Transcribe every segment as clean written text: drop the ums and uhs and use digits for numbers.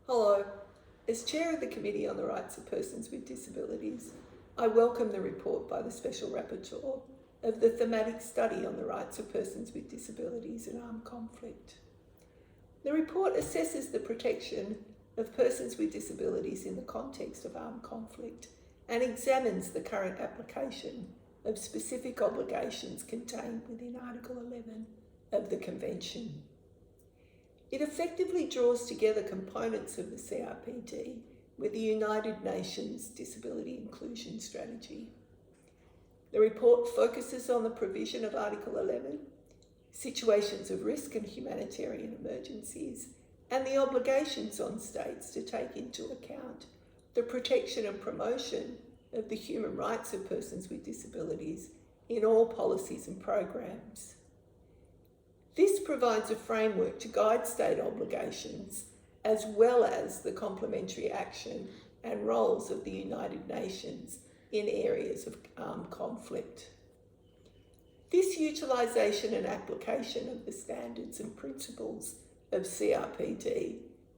Hello. As Chair of the Committee on the Rights of Persons with Disabilities, I welcome the report by the Special Rapporteur of the thematic study on the rights of persons with disabilities in armed conflict. The report assesses the protection of persons with disabilities in the context of armed conflict and examines the current application of specific obligations contained within Article 11 of the Convention. It effectively draws together components of the CRPD with the United Nations Disability Inclusion Strategy. The report focuses on the provision of Article 11, situations of risk and humanitarian emergencies, and the obligations on states to take into account the protection and promotion of the human rights of persons with disabilities in all policies and programs. This provides a framework to guide state obligations as well as the complementary action and roles of the United Nations in areas of armed conflict. This utilisation and application of the standards and principles of CRPD,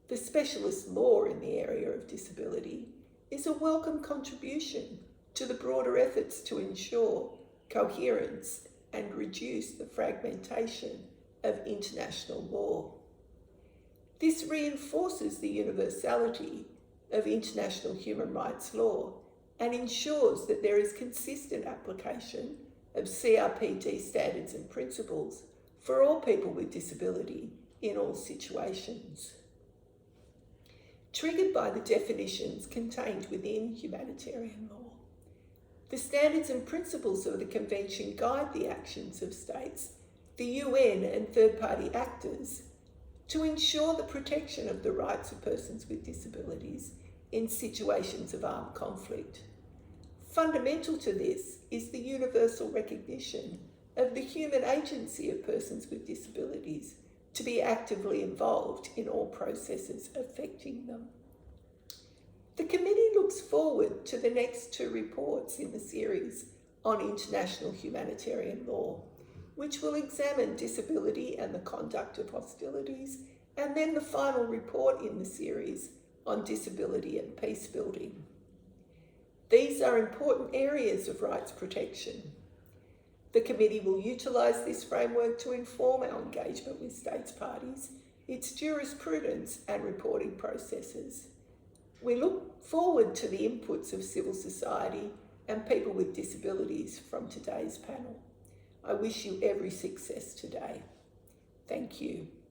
the specialist law in the area of disability, is a welcome contribution to the broader efforts to ensure coherence and reduce the fragmentation of international law. This reinforces the universality of international human rights law and ensures that there is consistent application of CRPD standards and principles for all people with disability in all situations. Triggered by the definitions contained within humanitarian law, the standards and principles of the Convention guide the actions of states, the UN and third-party actors to ensure the protection of the rights of persons with disabilities in situations of armed conflict. Fundamental to this is the universal recognition of the human agency of persons with disabilities to be actively involved in all processes affecting them. The committee looks forward to the next two reports in the series on international humanitarian law, which will examine disability and the conduct of hostilities, and then the final report in the series on disability and peace building. These are important areas of rights protection. The committee will utilise this framework to inform our engagement with states parties, its jurisprudence and reporting processes. We look forward to the inputs of civil society and people with disabilities from today's panel. I wish you every success today. Thank you.